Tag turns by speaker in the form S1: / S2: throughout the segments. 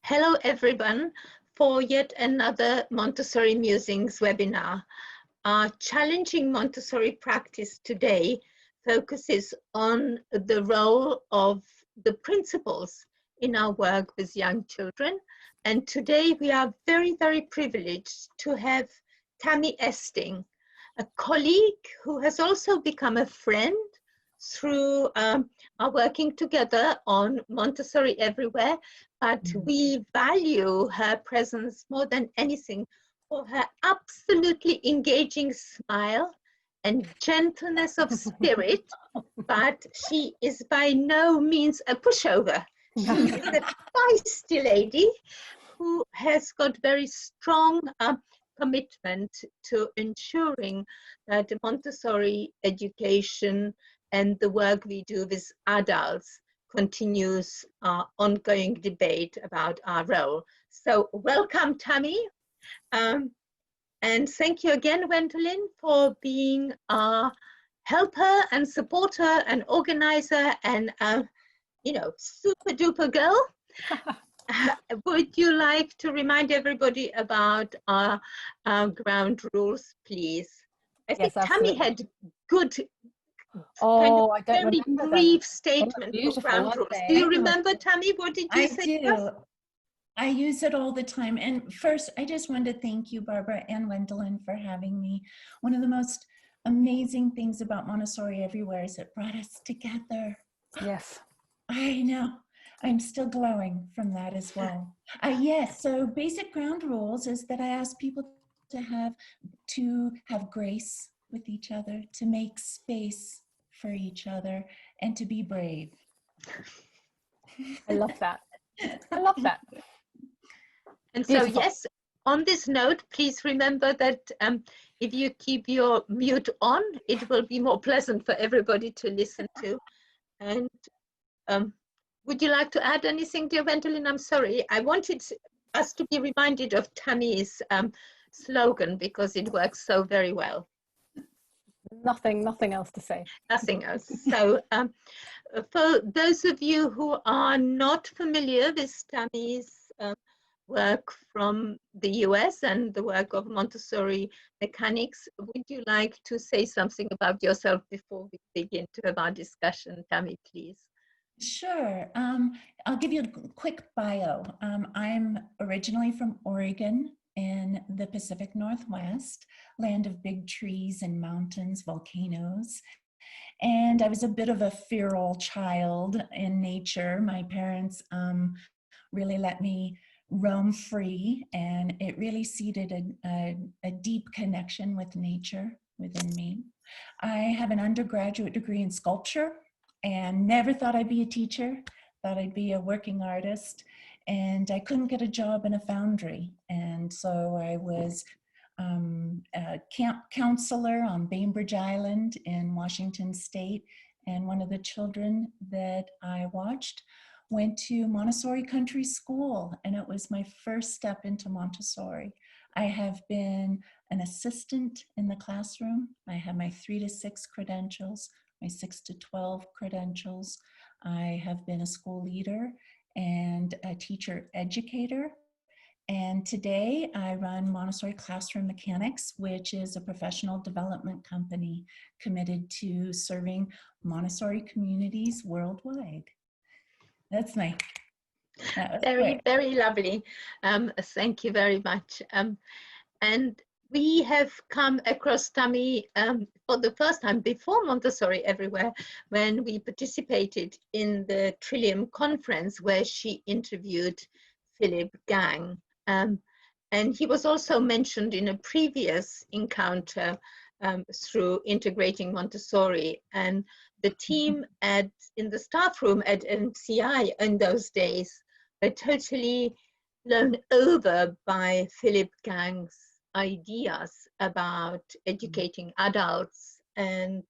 S1: Hello everyone for yet another Montessori Musings webinar. Our challenging Montessori practice today focuses on the role of the principals in our work with young children. And today we are very, very privileged to have Tammy Esting, a colleague who has also become a friend through our working together on Montessori Everywhere, but we value her presence more than anything for her absolutely engaging smile and gentleness of spirit, but she is by no means a pushover. She is a feisty lady who has got very strong commitment to ensuring that Montessori education and the work we do with adults continues our ongoing debate about our role. So welcome, Tammy. And thank you again, Gwendolyn, for being our helper and supporter and organizer and, super duper girl. Would you like to remind everybody about our ground rules, please? I think Tammy had good very brief statement of ground rules. Do you remember, Tammy? What did you say?
S2: I do. I use it all the time. And first, I just wanted to thank you, Barbara and Gwendolyn, for having me. One of the most amazing things about Montessori Everywhere is it brought us together.
S3: Yes.
S2: I know. I'm still glowing from that as well. Yes, so basic ground rules is that I ask people to have grace with each other, to make space for each other, and to be brave.
S3: I love that. I love that.
S1: And so, yes, on this note, please remember that if you keep your mute on, it will be more pleasant for everybody to listen to. And would you like to add anything, dear Gwendolyn? I'm sorry. I wanted us to be reminded of Tammy's slogan because it works so very well.
S3: Nothing else to say.
S1: Nothing else. So for those of you who are not familiar with Tammy's work from the US and the work of Montessori mechanics, would you like to say something about yourself before we begin to have our discussion, Tammy, please?
S2: Sure. I'll give you a quick bio. I'm originally from Oregon in the Pacific Northwest, land of big trees and mountains, volcanoes. And I was a bit of a feral child in nature. My parents really let me roam free, and it really seeded a deep connection with nature within me. I have an undergraduate degree in sculpture and never thought I'd be a teacher, thought I'd be a working artist, and I couldn't get a job in a foundry. And so I was a camp counselor on Bainbridge Island in Washington State, and one of the children that I watched went to Montessori Country School, and it was my first step into Montessori. I have been an assistant in the classroom. I have my 3 to 6 credentials, my 6 to 12 credentials. I have been a school leader and a teacher educator. And today I run Montessori Classroom Mechanics, which is a professional development company committed to serving Montessori communities worldwide. That's my
S1: very lovely. Thank you very much. And we have come across Tammy for the first time before Montessori Everywhere when we participated in the Trillium conference where she interviewed Philip Gang. And he was also mentioned in a previous encounter through Integrating Montessori. And the team in the staff room at MCI in those days were totally blown over by Philip Gang's ideas about educating adults. And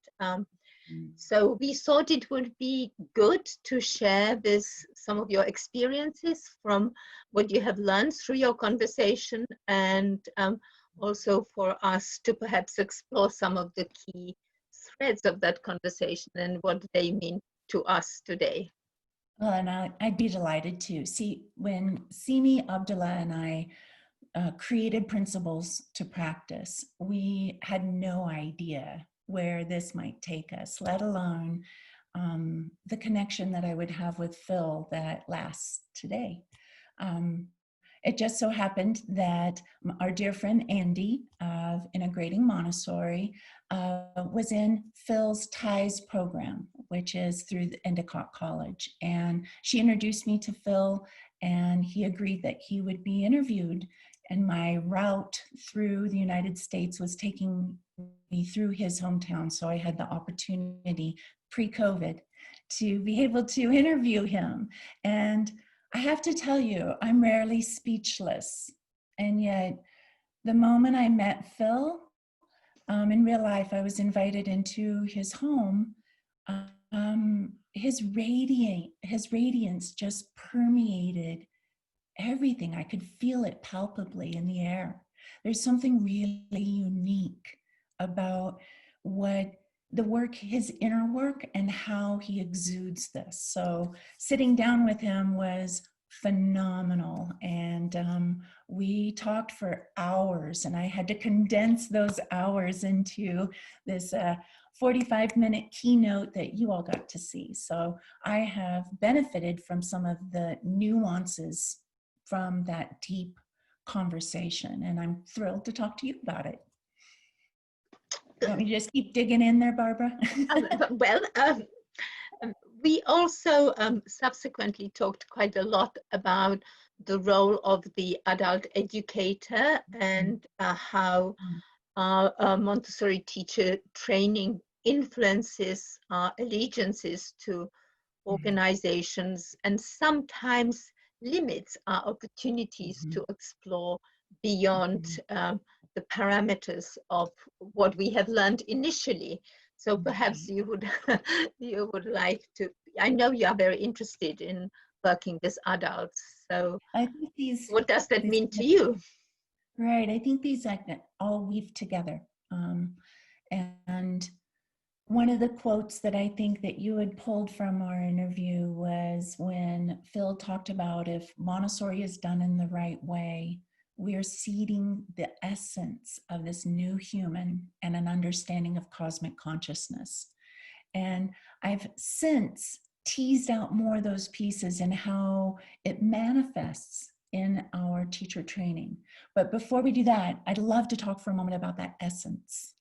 S1: so we thought it would be good to share this, some of your experiences from what you have learned through your conversation, and also for us to perhaps explore some of the key threads of that conversation and what they mean to us today.
S2: Well, and I'd be delighted to. See, when Simi, Abdullah, and I created Principles to Practice, we had no idea where this might take us, let alone the connection that I would have with Phil that lasts today. It just so happened that our dear friend Andy of Integrating Montessori was in Phil's TIES program, which is through the Endicott College. And she introduced me to Phil, and he agreed that he would be interviewed. And my route through the United States was taking me through his hometown. So I had the opportunity pre-COVID to be able to interview him. And I have to tell you, I'm rarely speechless. And yet, the moment I met Phil, in real life, I was invited into his home. His radiance just permeated everything. I could feel it palpably in the air. There's something really unique about what the work, his inner work, and how he exudes this. So sitting down with him was phenomenal. And we talked for hours, and I had to condense those hours into this 45-minute keynote that you all got to see. So I have benefited from some of the nuances from that deep conversation, and I'm thrilled to talk to you about it. You want me to just keep digging in there, Barbara?
S1: We also subsequently talked quite a lot about the role of the adult educator and how Montessori teacher training influences allegiances to organizations and sometimes limits our opportunities to explore beyond the parameters of what we have learned initially. So perhaps you would you would like to, I know you are very interested in working with adults. So
S2: I think
S1: what does that mean to you?
S2: Right, I think these all weave together. And one of the quotes that I think that you had pulled from our interview was when Phil talked about if Montessori is done in the right way, we're seeding the essence of this new human and an understanding of cosmic consciousness. And I've since teased out more of those pieces and how it manifests in our teacher training. But before we do that, I'd love to talk for a moment about that essence.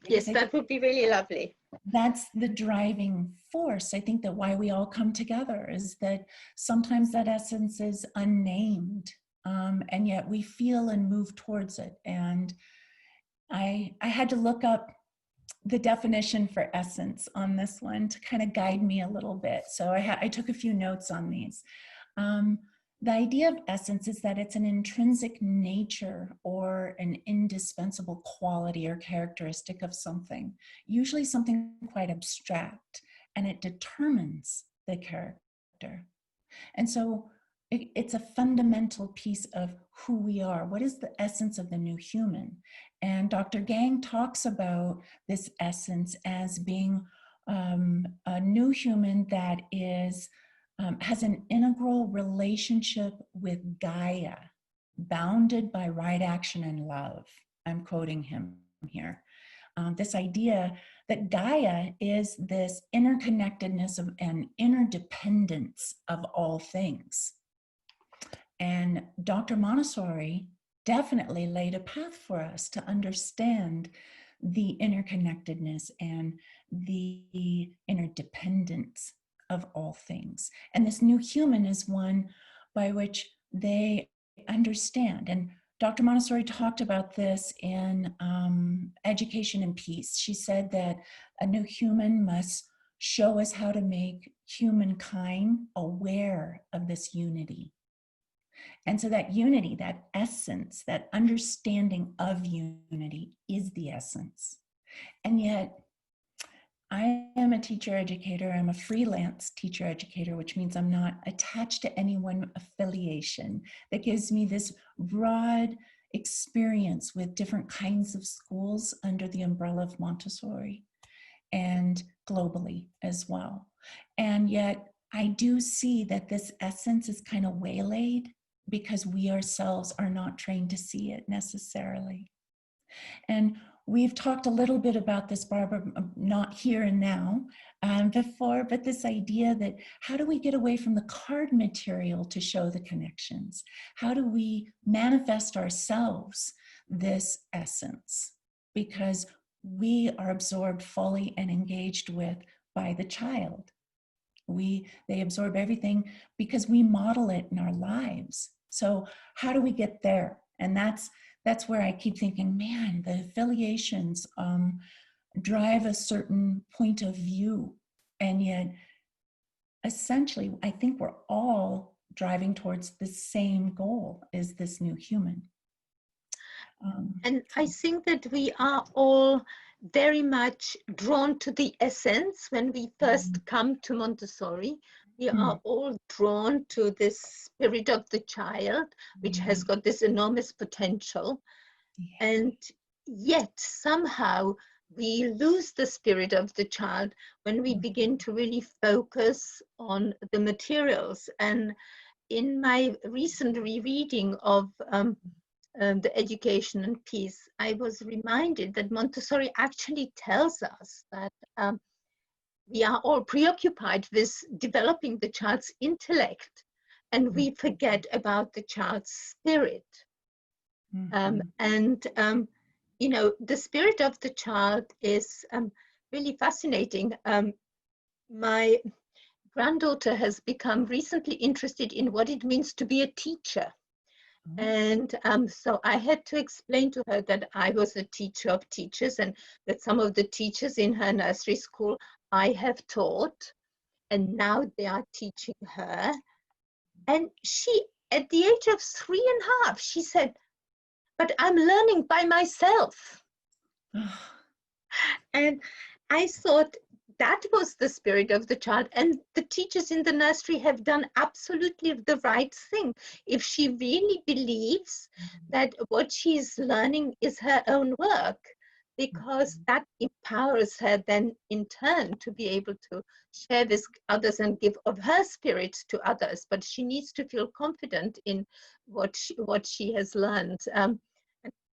S1: Yes, that would be really lovely.
S2: That's the driving force. I think that why we all come together is that sometimes that essence is unnamed, and yet we feel and move towards it. And I had to look up the definition for essence on this one to kind of guide me a little bit. So I took a few notes on these. The idea of essence is that it's an intrinsic nature or an indispensable quality or characteristic of something, usually something quite abstract, and it determines the character. And so it's a fundamental piece of who we are. What is the essence of the new human? And Dr. Gang talks about this essence as being a new human that is has an integral relationship with Gaia, bounded by right action and love. I'm quoting him here. This idea that Gaia is this interconnectedness of and interdependence of all things. And Dr. Montessori definitely laid a path for us to understand the interconnectedness and the interdependence of all things. And this new human is one by which they understand. And Dr. Montessori talked about this in Education and Peace. She said that a new human must show us how to make humankind aware of this unity. And so that unity, that essence, that understanding of unity is the essence. And yet, I am a teacher educator. I'm a freelance teacher educator, which means I'm not attached to any one affiliation. That gives me this broad experience with different kinds of schools under the umbrella of Montessori and globally as well. And yet I do see that this essence is kind of waylaid because we ourselves are not trained to see it necessarily. And we've talked a little bit about this, Barbara, not here and now before, but this idea that how do we get away from the card material to show the connections? How do we manifest ourselves this essence? Because we are absorbed fully and engaged with by the child. They absorb everything because we model it in our lives. So how do we get there? And that's where I keep thinking, man, the affiliations drive a certain point of view. And yet, essentially, I think we're all driving towards the same goal, is this new human.
S1: And I think that we are all very much drawn to the essence when we first come to Montessori. We are all drawn to this spirit of the child, which has got this enormous potential. And yet somehow we lose the spirit of the child when we begin to really focus on the materials. And in my recent rereading of the Education and Peace, I was reminded that Montessori actually tells us that we are all preoccupied with developing the child's intellect, and we forget about the child's spirit. You know, the spirit of the child is really fascinating. My granddaughter has become recently interested in what it means to be a teacher. And so I had to explain to her that I was a teacher of teachers and that some of the teachers in her nursery school I have taught, and now they are teaching her. And she, at the age of 3.5, she said, "But I'm learning by myself." And I thought that was the spirit of the child. And the teachers in the nursery have done absolutely the right thing. If she really believes that what she's learning is her own work, because that empowers her then in turn to be able to share with others and give of her spirit to others. But she needs to feel confident in what she has learned.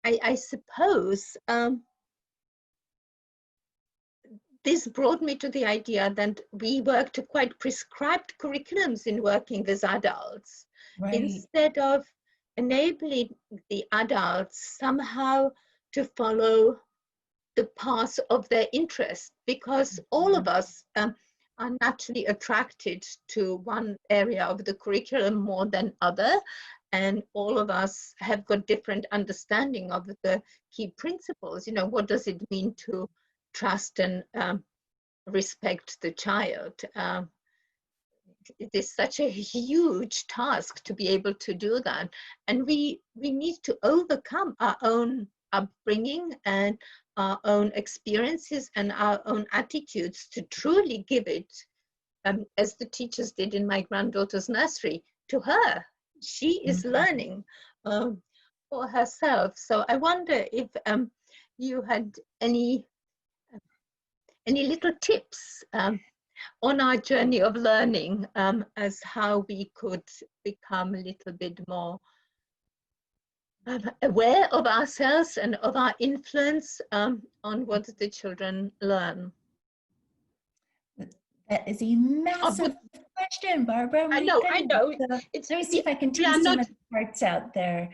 S1: I suppose this brought me to the idea that we work to quite prescribed curriculums in working with adults, instead of enabling the adults somehow to follow the path of their interest, because all of us are naturally attracted to one area of the curriculum more than other, and all of us have got different understanding of the key principles. You know, what does it mean to trust and respect the child? It is such a huge task to be able to do that, and we need to overcome our own upbringing and our own experiences and our own attitudes to truly give it, as the teachers did in my granddaughter's nursery, to her. She is learning for herself. So I wonder if you had any little tips on our journey of learning, as how we could become a little bit more aware of ourselves and of our influence on what the children learn.
S2: That is a massive question, Barbara.
S1: I know.
S2: Let me see if I can tease some of the parts out there.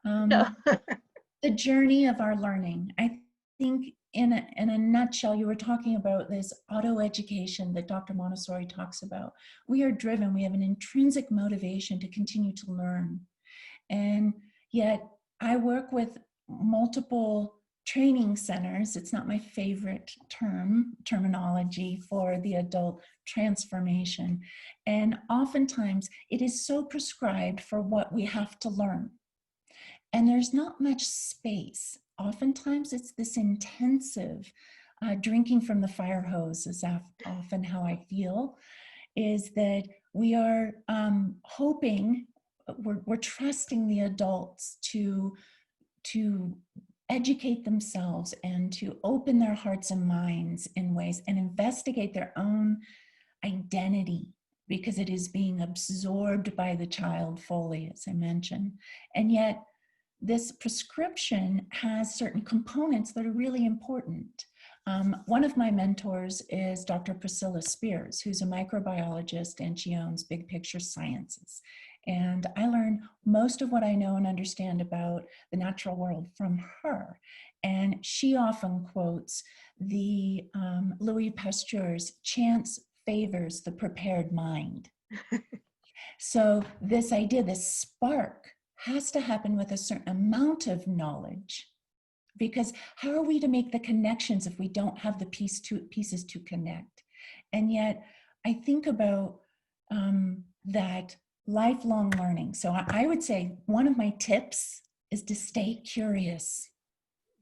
S2: The journey of our learning. I think in a nutshell, you were talking about this auto-education that Dr. Montessori talks about. We are driven, we have an intrinsic motivation to continue to learn. And yet I work with multiple training centers. It's not my favorite terminology for the adult transformation. And oftentimes it is so prescribed for what we have to learn. And there's not much space. Oftentimes it's this intensive drinking from the fire hose is often how I feel, is that we are hoping, we're trusting the adults to educate themselves and to open their hearts and minds in ways and investigate their own identity because it is being absorbed by the child fully, as I mentioned. And yet, this prescription has certain components that are really important. One of my mentors is Dr. Priscilla Spears, who's a microbiologist, and she owns Big Picture Sciences. And I learn most of what I know and understand about the natural world from her. And she often quotes the Louis Pasteur's chance favors the prepared mind. So this idea, this spark, has to happen with a certain amount of knowledge, because how are we to make the connections if we don't have the pieces to connect? And yet I think about that lifelong learning. So I would say one of my tips is to stay curious,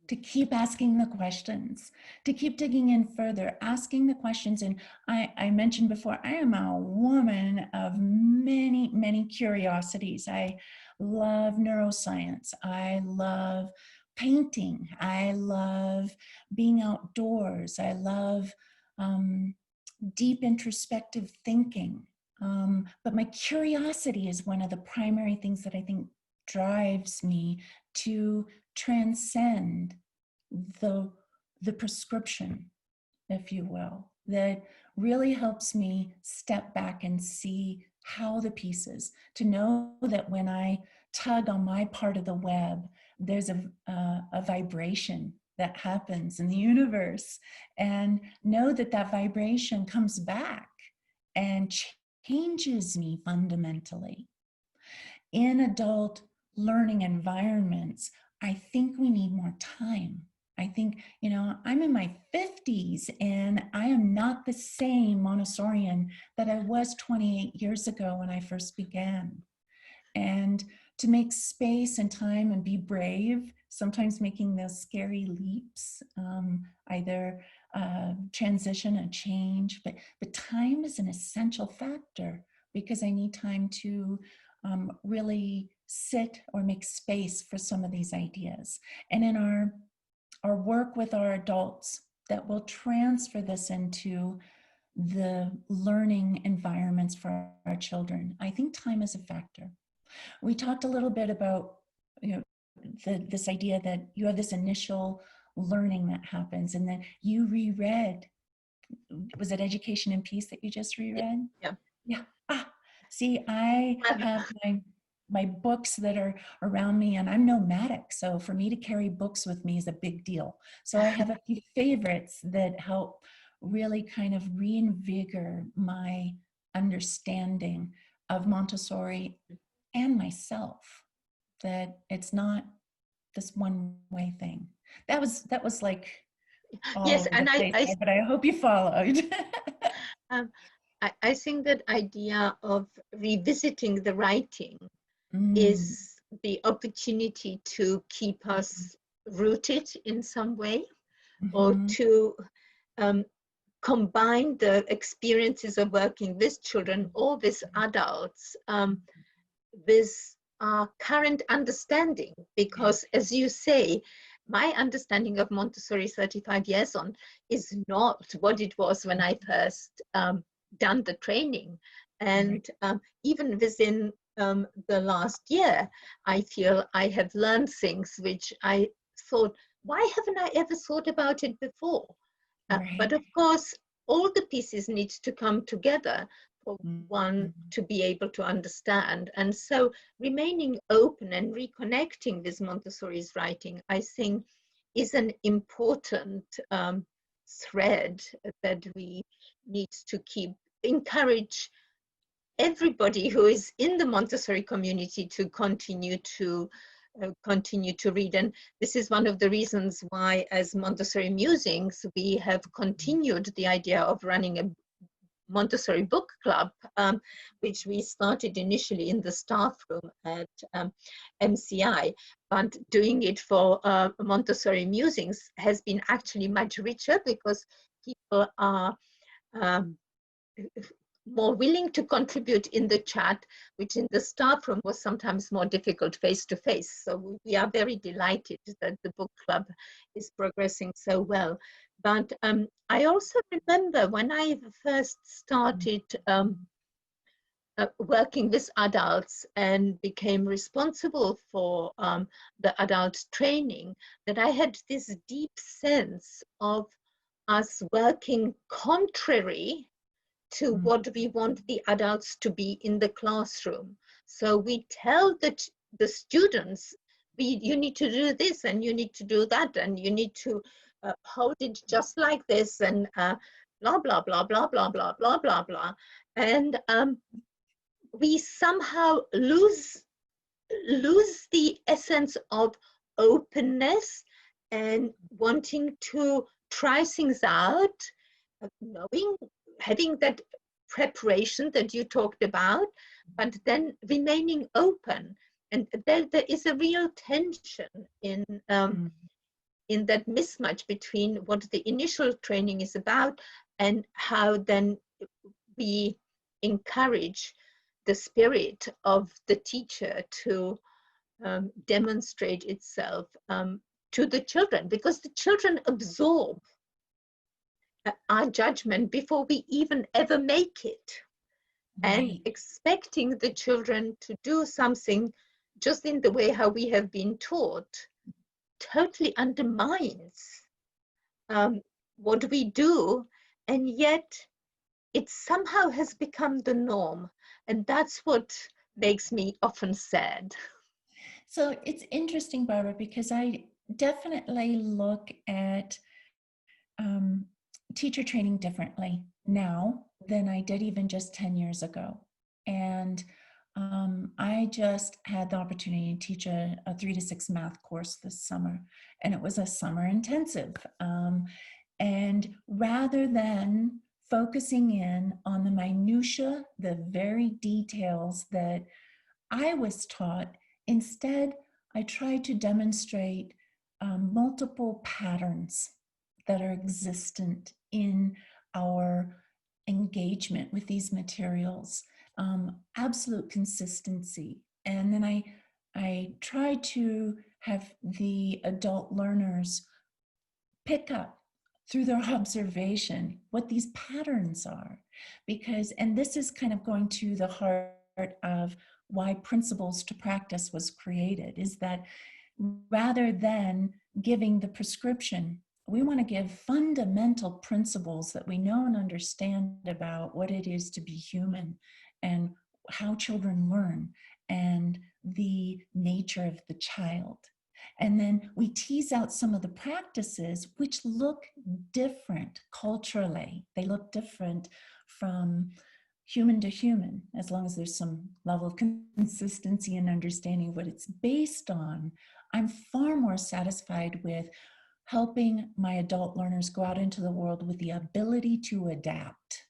S2: to keep asking the questions, to keep digging in further, asking the questions. And I mentioned before, I am a woman of many, many curiosities. I love neuroscience. I love painting. I love being outdoors. I love deep introspective thinking. But my curiosity is one of the primary things that I think drives me to transcend the prescription, if you will, that really helps me step back and see how the pieces, to know that when I tug on my part of the web, there's a vibration that happens in the universe, and know that that vibration comes back and changes me fundamentally. In adult learning environments, I think we need more time. I think, I'm in my 50s and I am not the same Montessorian that I was 28 years ago when I first began. And to make space and time and be brave, sometimes making those scary leaps, either transition and change, but time is an essential factor, because I need time to really sit or make space for some of these ideas. And in our work with our adults, that will transfer this into the learning environments for our children, I think time is a factor. We talked a little bit about this idea that you have this initial learning that happens, and then you reread. Was it Education in Peace that you just reread?
S1: Yeah.
S2: See, I have my books that are around me, and I'm nomadic, so for me to carry books with me is a big deal. So I have a few favorites that help really kind of reinvigorate my understanding of Montessori and myself, that it's not this one-way thing. That was like all
S1: Yes,
S2: over
S1: and
S2: the place, but I hope you followed.
S1: I think that idea of revisiting the writing is the opportunity to keep us rooted in some way, or to combine the experiences of working with children or with adults with our current understanding. Because, as you say, my understanding of Montessori 35 years on is not what it was when I first done the training. And even within the last year, I feel I have learned things which I thought, why haven't I ever thought about it before? But of course, all the pieces need to come together for one to be able to understand. And so remaining open and reconnecting with Montessori's writing, I think, is an important thread that we need to encourage everybody who is in the Montessori community to continue to read. And this is one of the reasons why, as Montessori Musings, we have continued the idea of running a Montessori book club, which we started initially in the staff room at MCI, but doing it for Montessori Musings has been actually much richer, because people are more willing to contribute in the chat, which in the staff room was sometimes more difficult face-to-face. So we are very delighted that the book club is progressing so well. But I also remember when I first started working with adults and became responsible for the adult training, that I had this deep sense of us working contrary to what we want the adults to be in the classroom. So we tell the students, you need to do this and you need to do that and you need to hold it just like this and blah, blah, blah, blah, blah, blah, blah, blah, blah. And we somehow lose the essence of openness and wanting to try things out, knowing, having that preparation that you talked about, but then remaining open. And there is a real tension in that mismatch between what the initial training is about and how then we encourage the spirit of the teacher to demonstrate itself to the children, because the children absorb our judgment before we even ever make it.
S2: Right.
S1: And expecting the children to do something just in the way how we have been taught totally undermines what we do, and yet it somehow has become the norm. And that's what makes me often sad.
S2: So it's interesting, Barbara, because I definitely look at teacher training differently now than I did even just 10 years ago. And I just had the opportunity to teach a 3 to 6 math course this summer, and it was a summer intensive. And rather than focusing in on the minutia, the very details that I was taught, instead, I tried to demonstrate multiple patterns that are existent in our engagement with these materials, absolute consistency. And then I try to have the adult learners pick up through their observation what these patterns are, because, and this is kind of going to the heart of why Principles to Practice was created, is that rather than giving the prescription, we want to give fundamental principles that we know and understand about what it is to be human and how children learn and the nature of the child. And then we tease out some of the practices which look different culturally. They look different from human to human, as long as there's some level of consistency and understanding what it's based on. I'm far more satisfied with helping my adult learners go out into the world with the ability to adapt,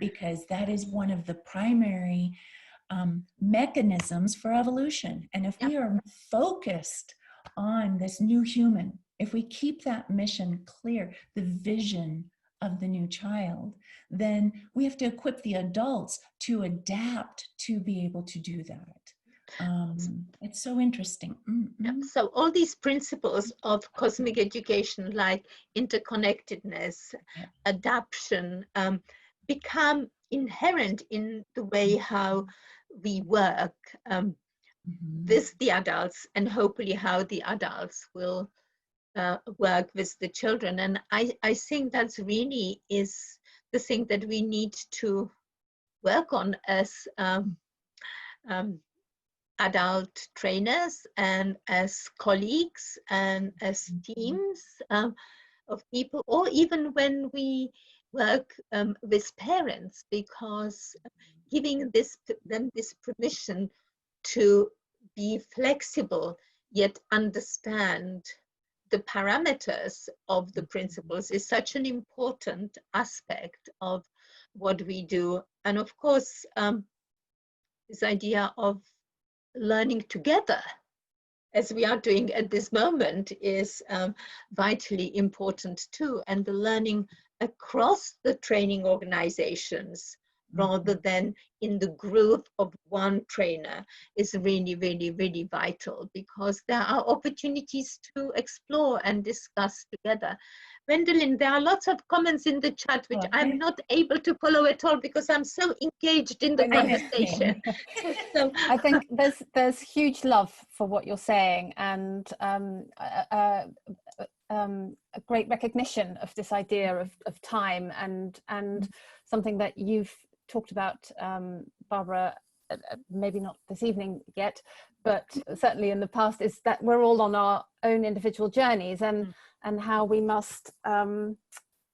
S2: because that is one of the primary mechanisms for evolution. And if we are focused on this new human, if we keep that mission clear, the vision of the new child, then we have to equip the adults to adapt to be able to do that. It's so interesting. Mm-hmm.
S1: So all these principles of cosmic education, like interconnectedness, adaptation, become inherent in the way how we work with the adults, and hopefully how the adults will work with the children. And I think that's really is the thing that we need to work on as adult trainers and as colleagues and as teams of people, or even when we work with parents, because giving them this permission to be flexible yet understand the parameters of the principles is such an important aspect of what we do. And of course, this idea of learning together, as we are doing at this moment, is vitally important too. And the learning across the training organizations, rather than in the groove of one trainer is really, really, really vital, because there are opportunities to explore and discuss together. Gwendolyn, there are lots of comments in the chat which I'm not able to follow at all because I'm so engaged in the conversation. So
S3: I think there's huge love for what you're saying, and a great recognition of this idea of time, and something that you've talked about, Barbara, maybe not this evening yet, but certainly in the past, is that we're all on our own individual journeys, and how we must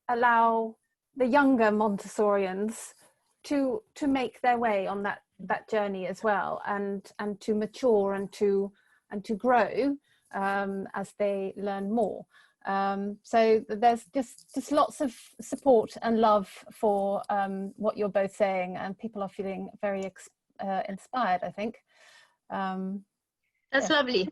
S3: allow the younger Montessorians to make their way on that journey as well, and to mature and to grow as they learn more. So there's just lots of support and love for what you're both saying, and people are feeling very inspired, I think.
S1: That's lovely.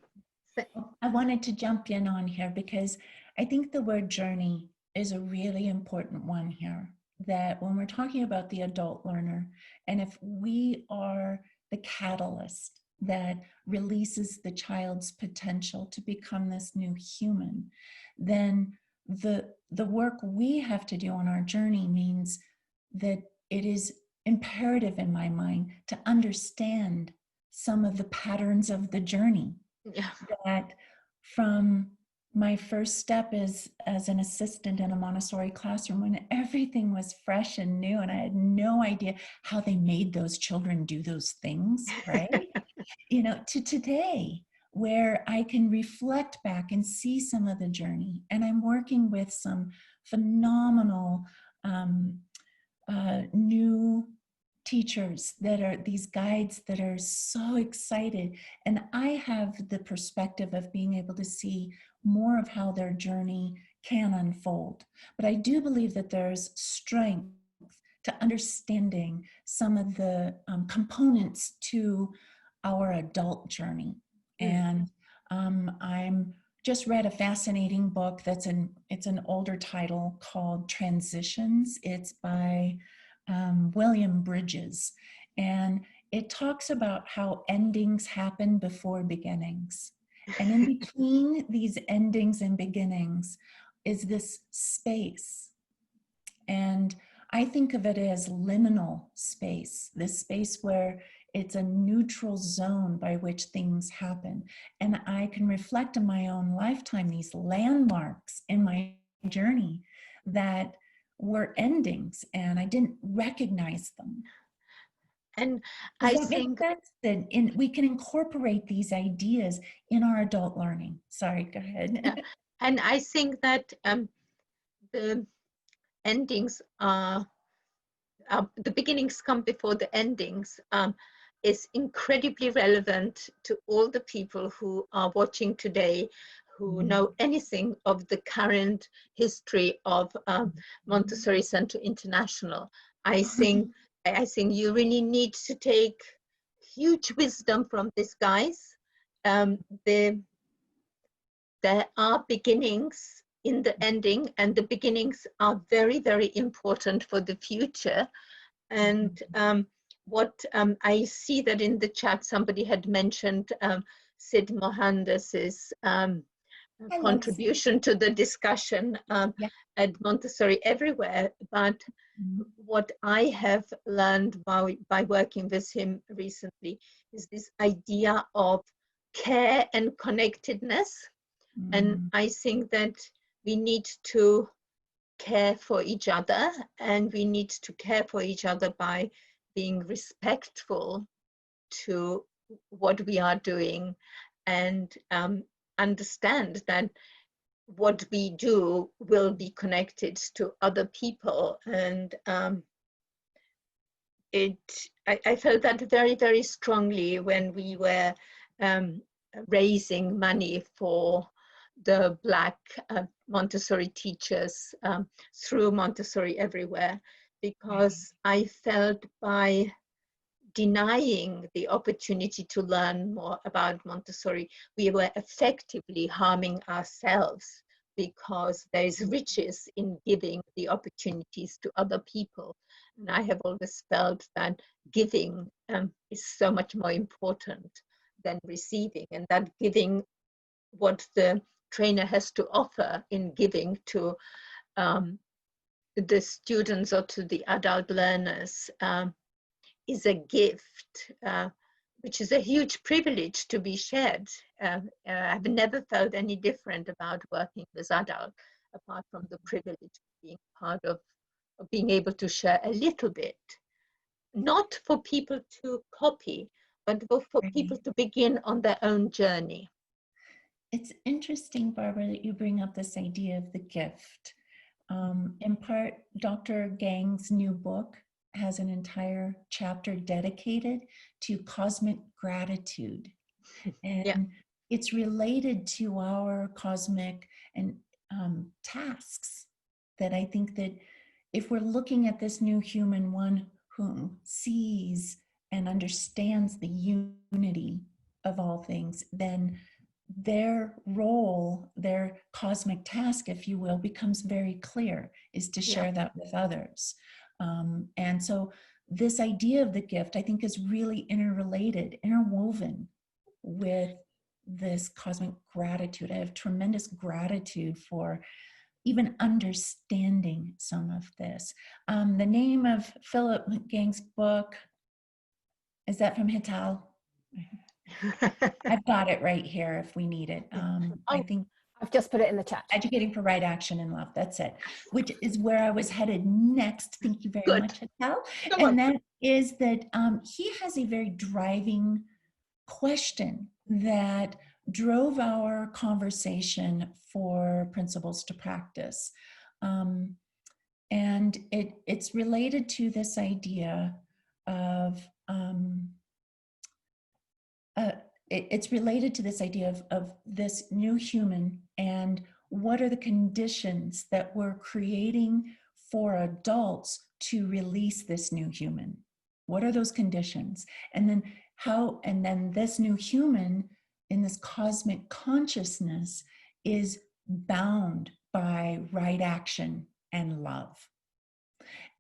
S2: I wanted to jump in on here because I think the word journey is a really important one here, that when we're talking about the adult learner, and if we are the catalyst that releases the child's potential to become this new human, then the work we have to do on our journey means that it is imperative in my mind to understand some of the patterns of the journey.
S1: Yeah.
S2: That from my first step as an assistant in a Montessori classroom, when everything was fresh and new and I had no idea how they made those children do those things, right? To today, where I can reflect back and see some of the journey. And I'm working with some phenomenal new teachers that are these guides that are so excited. And I have the perspective of being able to see more of how their journey can unfold. But I do believe that there's strength to understanding some of the components to our adult journey. And I'm just read a fascinating book it's an older title called Transitions. It's by William Bridges, and it talks about how endings happen before beginnings. And in between these endings and beginnings is this space. And I think of it as liminal space, this space where it's a neutral zone by which things happen. And I can reflect in my own lifetime these landmarks in my journey that were endings, and I didn't recognize them.
S1: And
S2: Does
S1: I
S2: that
S1: think
S2: make sense? That we can incorporate these ideas in our adult learning. Sorry, go ahead.
S1: And I think that the endings are the beginnings come before the endings is incredibly relevant to all the people who are watching today, who know anything of the current history of Montessori Center International. I think you really need to take huge wisdom from these guys. There are beginnings in the ending, and the beginnings are very, very important for the future. And what I see that in the chat, somebody had mentioned Sid Mohandas's contribution to the discussion at Montessori Everywhere. But what I have learned by working with him recently is this idea of care and connectedness. And I think that we need to care for each other, and we need to care for each other by being respectful to what we are doing, and understand that what we do will be connected to other people. And I felt that very, very strongly when we were raising money for the Black Montessori teachers through Montessori Everywhere, because I felt by denying the opportunity to learn more about Montessori, we were effectively harming ourselves because there is riches in giving the opportunities to other people. And I have always felt that giving is so much more important than receiving, and that giving what the trainer has to offer in giving to the students or to the adult learners is a gift, which is a huge privilege to be shared. I've never felt any different about working with adults, apart from the privilege of being part of being able to share a little bit, not for people to copy, but for people to begin on their own journey.
S2: It's interesting, Barbara, that you bring up this idea of the gift. In part, Dr. Gang's new book has an entire chapter dedicated to cosmic gratitude. And it's related to our cosmic and tasks, that I think that if we're looking at this new human, one who sees and understands the unity of all things, then their role, their cosmic task, if you will, becomes very clear, is to share that with others. And so this idea of the gift, I think, is really interrelated, interwoven with this cosmic gratitude. I have tremendous gratitude for even understanding some of this. The name of Philip Gang's book, is that from Hital? I've got it right here if we need it. I think
S3: I've just put it in the chat.
S2: Educating for Right Action in Love, that's it, which is where I was headed next. Thank you very much, Hital. And that is that he has a very driving question that drove our conversation for Principles to Practice. And it's related to this idea of it's related to this idea of this new human, and what are the conditions that we're creating for adults to release this new human? What are those conditions? And then this new human in this cosmic consciousness is bound by right action and love.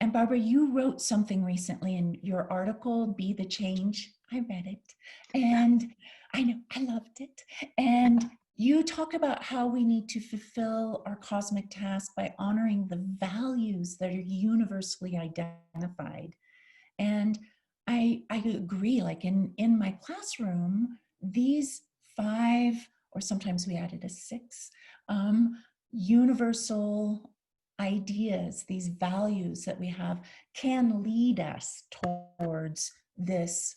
S2: And Barbara, you wrote something recently in your article, Be the Change. I read it, and I know, I loved it. And you talk about how we need to fulfill our cosmic task by honoring the values that are universally identified. And I agree, like in my classroom, these 5, or sometimes we added a 6, universal ideas, these values that we have, can lead us towards this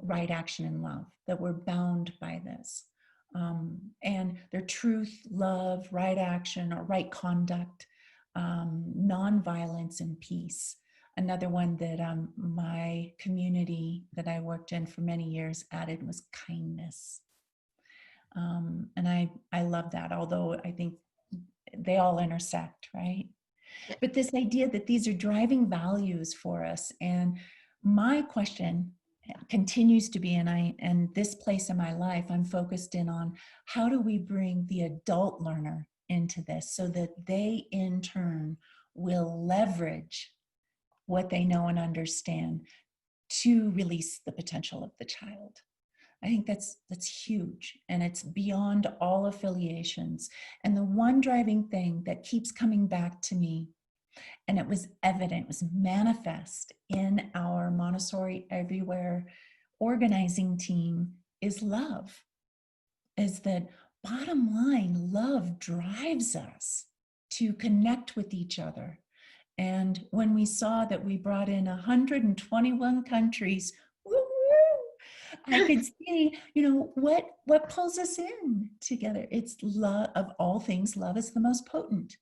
S2: right action and love, that we're bound by this. And they're truth, love, right action, or right conduct, nonviolence, and peace. Another one that my community that I worked in for many years added was kindness. And I love that, although I think they all intersect, right? But this idea that these are driving values for us, and my question continues to be, and this place in my life, I'm focused in on, how do we bring the adult learner into this so that they in turn will leverage what they know and understand to release the potential of the child. I think that's huge, and it's beyond all affiliations. And the one driving thing that keeps coming back to me, and it was evident, it was manifest in our Montessori Everywhere organizing team, is love. Is that, bottom line, love drives us to connect with each other. And when we saw that we brought in 121 countries, I could see, what pulls us in together. It's love. Of all things, love is the most potent.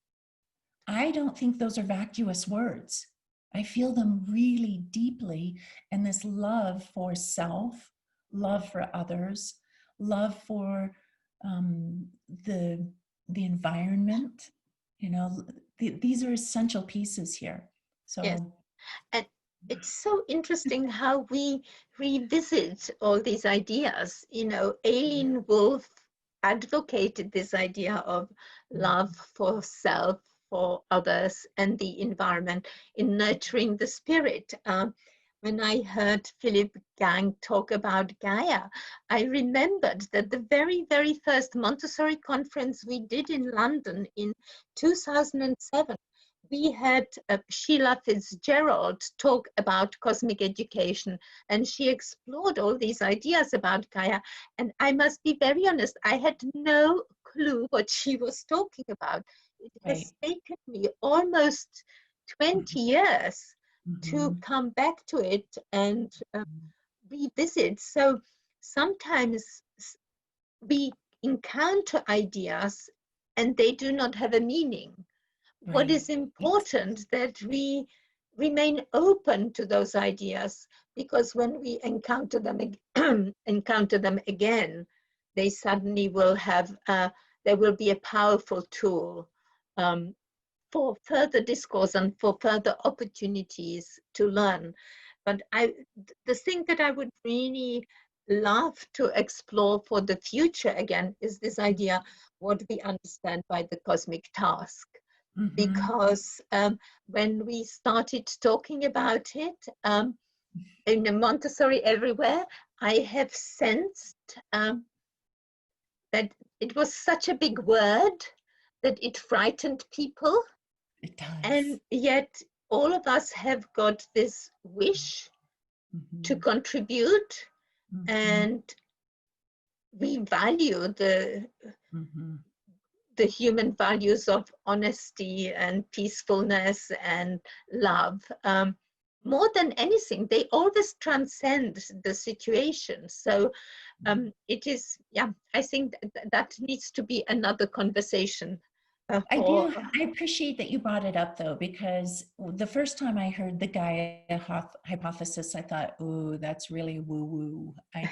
S2: I don't think those are vacuous words. I feel them really deeply. And this love for self, love for others, love for the environment, these are essential pieces here. So
S1: yes. And it's so interesting how we revisit all these ideas. Aileen Wolf advocated this idea of love for self, for others, and the environment in nurturing the spirit. When I heard Philip Gang talk about Gaia, I remembered that the very, very first Montessori conference we did in London in 2007, we had Sheila Fitzgerald talk about cosmic education, and she explored all these ideas about Gaia. And I must be very honest, I had no clue what she was talking about. It has taken me almost 20 years to come back to it and revisit. So sometimes we encounter ideas and they do not have a meaning. What is important that we remain open to those ideas, because when we encounter them again, they suddenly will have there will be a powerful tool for further discourse and for further opportunities to learn. But the thing that I would really love to explore for the future again is this idea, what we understand by the cosmic task. Because when we started talking about it in the Montessori Everywhere, I have sensed that it was such a big word that it frightened people.
S2: It does.
S1: And yet all of us have got this wish to contribute, and we value the human values of honesty and peacefulness and love. More than anything, they always transcend the situation. So it is, I think that needs to be another conversation.
S2: I appreciate that you brought it up, though, because the first time I heard the Gaia hypothesis, I thought, "Ooh, that's really woo-woo. I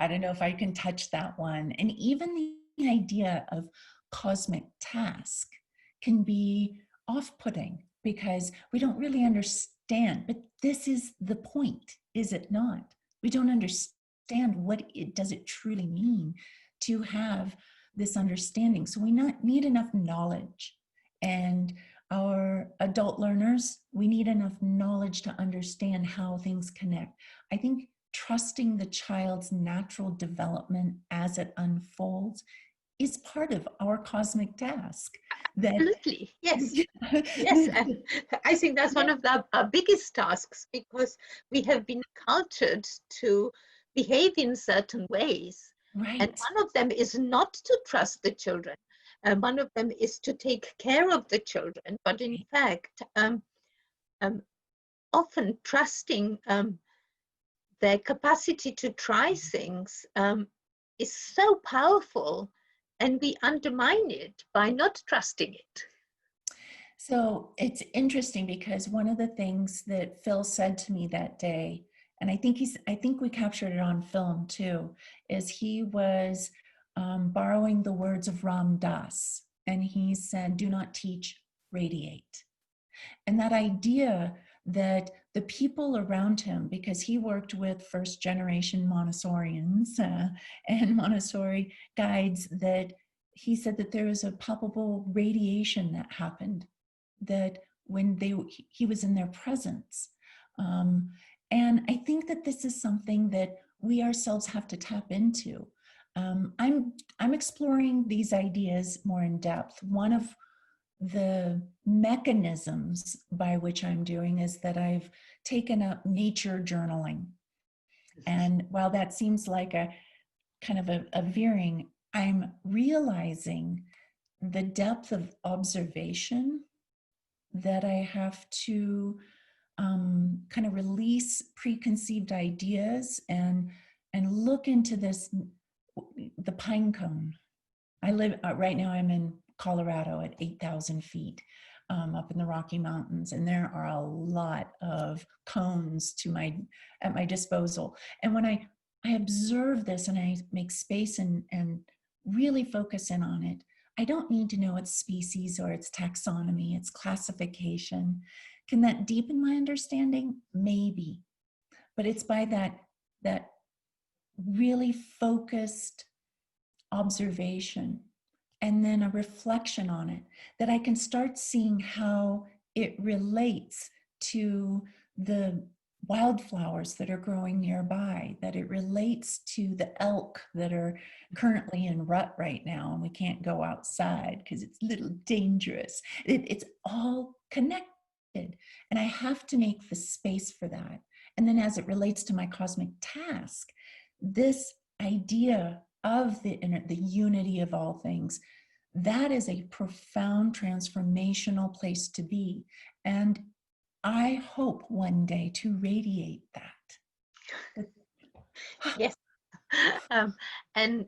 S2: don't know if I can touch that one." And even the idea of cosmic task can be off-putting because we don't really understand. But this is the point, is it not? We don't understand what does it truly mean to have this understanding. So we need enough knowledge, and our adult learners, we need enough knowledge to understand how things connect. I think trusting the child's natural development as it unfolds is part of our cosmic task.
S1: Absolutely, yes. Yes, and I think that's one of our biggest tasks, because we have been cultured to behave in certain ways.
S2: Right.
S1: And one of them is not to trust the children. One of them is to take care of the children. But in fact, often trusting their capacity to try things is so powerful, and we undermine it by not trusting it.
S2: So it's interesting because one of the things that Phil said to me that day, and I think we captured it on film too, is he was borrowing the words of Ram Dass, and he said, "Do not teach, radiate." And that idea that the people around him, because he worked with first generation Montessorians and Montessori guides, that he said that there was a palpable radiation that happened, that when he was in their presence. And I think that this is something that we ourselves have to tap into. I'm exploring these ideas more in depth. One of the mechanisms by which I'm doing is that I've taken up nature journaling. And while that seems like a kind of a veering, I'm realizing the depth of observation that I have to kind of release preconceived ideas and look into this, the pine cone. I live right now, I'm in Colorado at 8,000 feet up in the Rocky Mountains, and there are a lot of cones at my disposal. And when I observe this and I make space and really focus in on it, I don't need to know its species or its taxonomy, its classification. Can that deepen my understanding? Maybe. But it's by that really focused observation, and then a reflection on it, that I can start seeing how it relates to the wildflowers that are growing nearby, that it relates to the elk that are currently in rut right now and we can't go outside because it's a little dangerous. It's all connected, and I have to make the space for that. And then as it relates to my cosmic task, this idea of the unity of all things, that is a profound transformational place to be. And I hope one day to radiate that.
S1: Yes. And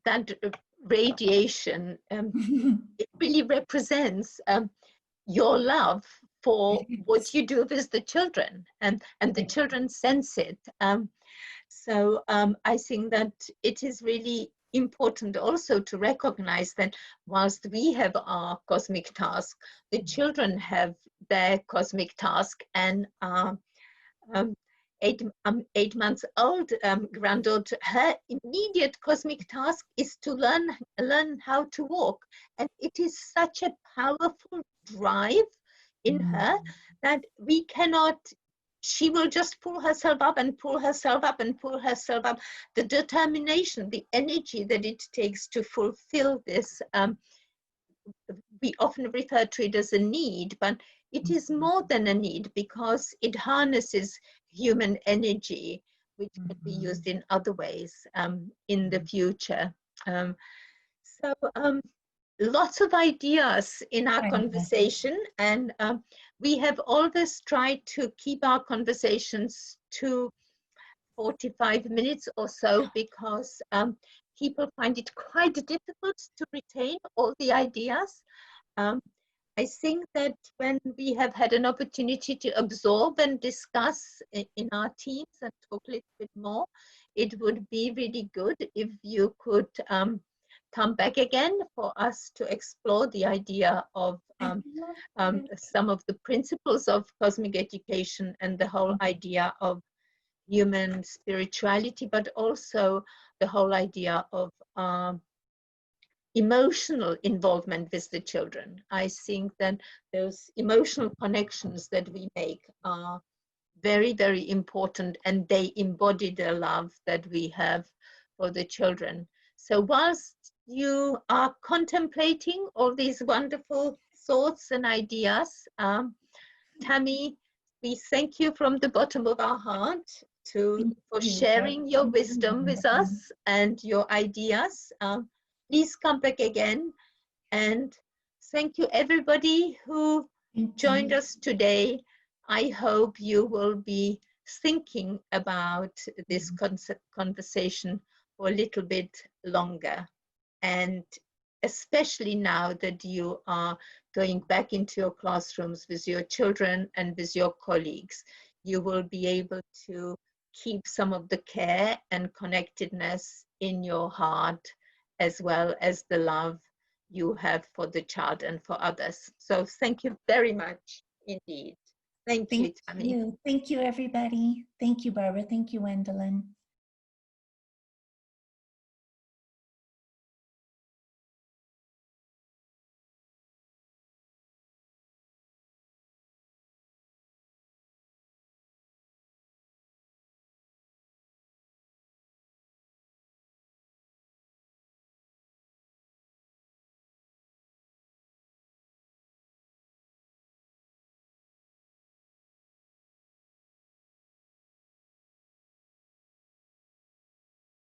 S1: that radiation, it really represents your love for what you do with the children, and the children sense it. So I think that it is really important also to recognize that whilst we have our cosmic task, the children have their cosmic task, and 8 months old granddaughter, her immediate cosmic task is to learn how to walk, and it is such a powerful drive in her that we cannot. She will just pull herself up and pull herself up and pull herself up. The determination, the energy that it takes to fulfill this, we often refer to it as a need, but it is more than a need, because it harnesses human energy, which can be used in other ways in the future. So lots of ideas in our conversation, and we have always tried to keep our conversations to 45 minutes or so, because people find it quite difficult to retain all the ideas. I think that when we have had an opportunity to absorb and discuss in our teams and talk a little bit more, it would be really good if you could come back again for us to explore the idea of some of the principles of cosmic education and the whole idea of human spirituality, but also the whole idea of emotional involvement with the children. I think that those emotional connections that we make are very, very important, and they embody the love that we have for the children. So whilst you are contemplating all these wonderful thoughts and ideas, Tammy, we thank you from the bottom of our heart for sharing your wisdom with us and your ideas. Please come back again, and thank you everybody who joined us today. I hope you will be thinking about this conversation for a little bit longer, and especially now that you are going back into your classrooms with your children and with your colleagues, you will be able to keep some of the care and connectedness in your heart, as well as the love you have for the child and for others. So thank you very much indeed. Thank you, Tammy.
S2: Thank you, everybody. Thank you, Barbara. Thank you, Wendelin.